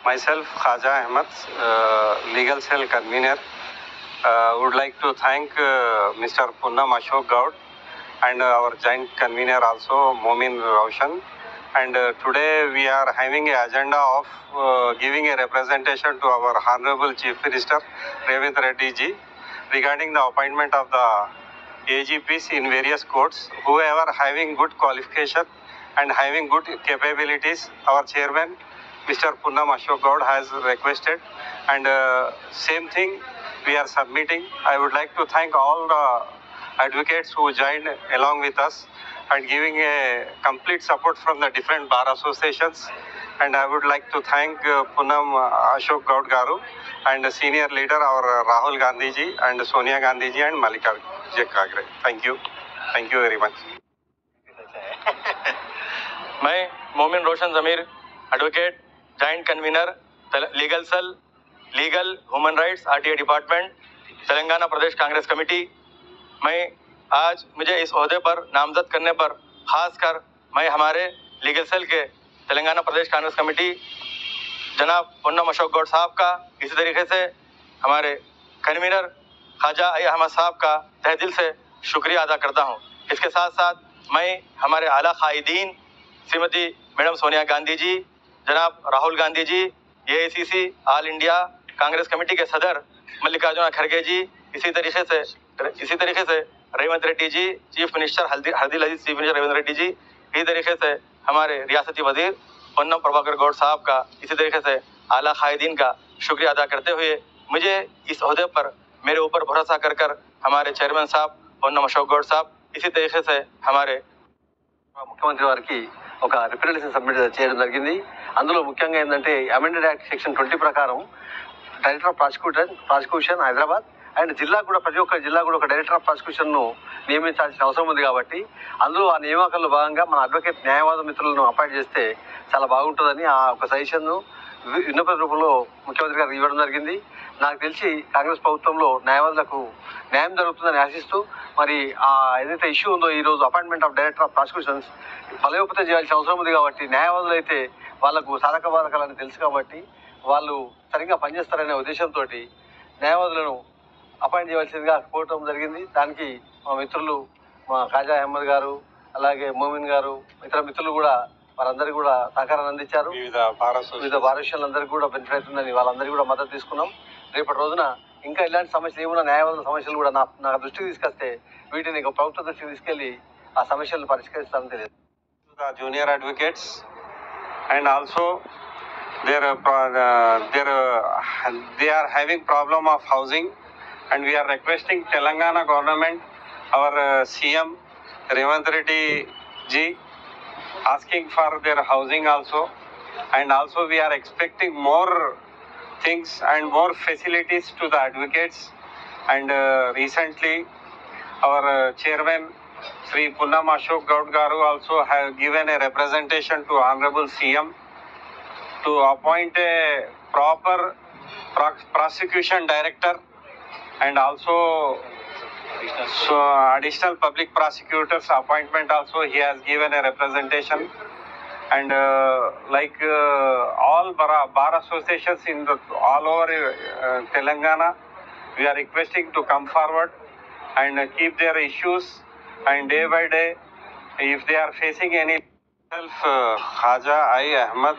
Myself, Khaja Ahmed, legal cell convener, would like to thank Mr. Punnam Ashok Gaud and our joint convener also, Momin Roshan. And today we are having an agenda of giving a representation to our Honorable Chief Minister, Revant Reddy ji, regarding the appointment of the AGPs in various courts, whoever having good qualification and having good capabilities. Our chairman, Mr. Punnam Ashok Gaud, has requested, and same thing we are submitting. I would like to thank all the advocates who joined along with us and giving a complete support from the different bar associations. And I would like to thank Punnam Ashok Gaud Garu and the senior leader, our Rahul Gandhi ji and Sonia Gandhi ji and Malika Kagre. Thank you. Thank you very much. मैं Momin Roshan Zameer advocate joint convener legal cell legal human rights RTI department Telangana Pradesh Congress committee. मैं आज मुझे इस ओहदे पर नामजद करने पर खासकर मैं हमारे लीगल सेल के तेलंगाना प्रदेश कांग्रेस कमेटी जनाब पुन्नम अशोक गौड़ साहब का, इसी तरीके से हमारे कन्वीनर ख्वाजा अहमद साहब का तहे दिल से शुक्रिया अदा करता हूँ। इसके साथ साथ मैं हमारे आला कायदीन श्रीमती मैडम सोनिया गांधी जी, जनाब Rahul Gandhi ji, AICC all India Congress committee के सदर मल्लिकार्जुन खड़गे जी, इसी तरीके से रेवंत रेड्डी जी, चीफ मिनिस्टर हरदिल अजीज चीफ मिनिस्टर रेवंत रेड्डी जी, इसी तरीके से हमारे रियासती वजीर पुन्नम प्रभाकर गौड़ साहब का, इसी तरीके से आला कायदीन का शुक्रिया अदा करते हुए मुझे इस ओहदे पर मेरे ऊपर भरोसा कर हमारे चेयरमैन साहब पुन्नम अशोक गौड़ साहब, इसी तरीके से हमारे ముఖ్యమంత్రి వారికి ఒక రిప్రజెంటేషన్ సబ్మిట్ చేయడం జరిగింది. అందులో ముఖ్యంగా ఏంటంటే అమెండెడ్ యాక్ట్ సెక్షన్ 20 ప్రకారం director of prosecution Hyderabad and జిల్లా కూడా ప్రతి ఒక్క జిల్లా కూడా ఒక డైరెక్టర్ ఆఫ్ ప్రాసిక్యూషన్ను నియమించాల్సిన అవసరం ఉంది. కాబట్టి అందులో ఆ నియామకాల్లో భాగంగా మన అడ్వకేట్ న్యాయవాద మిత్రులను అపాయింట్ చేస్తే చాలా బాగుంటుందని ఆ ఒక సజెషన్ను విన్నప రూపంలో ముఖ్యమంత్రి గారికి ఇవ్వడం జరిగింది. నాకు తెలిసి కాంగ్రెస్ ప్రభుత్వంలో న్యాయవాదులకు న్యాయం జరుగుతుందని ఆశిస్తూ మరి ఆ ఏదైతే ఇష్యూ ఉందో ఈరోజు appointment of director of prosecutions బలోపేతం చేయాల్సిన అవసరం ఉంది. కాబట్టి న్యాయవాదులు అయితే వాళ్ళకు సాధక బాధకాలని తెలుసు కాబట్టి వాళ్ళు సరిగ్గా పనిచేస్తారనే ఉద్దేశంతో న్యాయవాదులను అపాయింట్ చేయవలసిందిగా కోరటం జరిగింది. దానికి మా మిత్రులు మా ఖాజా అహ్మద్ గారు, అలాగే మోమిన్ గారు, ఇతర మిత్రులు కూడా వారందరికీ కూడా సహకారాన్ని అందించారు. వివిధ భారతీయులందరికీ కూడా బెనిఫిట్ అవుతుందని వాళ్ళందరికీ కూడా మద్దతు తీసుకున్నాం. రేపటి రోజున ఇంకా ఇలాంటి సమస్యలు ఏమున్నా న్యాయవాదుల సమస్యలు కూడా నా దృష్టికి తీసుకొస్తే వీటిని ప్రభుత్వ దృష్టికి తీసుకెళ్లి ఆ సమస్యలను పరిష్కరిస్తారని తెలియదు. Junior advocates and also they are having problem of housing, and we are requesting Telangana government, our CM Revant Reddy ji, asking for their housing also, and also we are expecting more things and more facilities to the advocates. And recently our chairman Sri Punnam Ashok Gaud Garu also have given a representation to Honorable CM to appoint a proper prosecution director, and also additional public prosecutors appointment also he has given a representation. And all bar associations in all over Telangana, we are requesting to come forward and keep their issues, and day by day if they are facing any Khaja Ahmad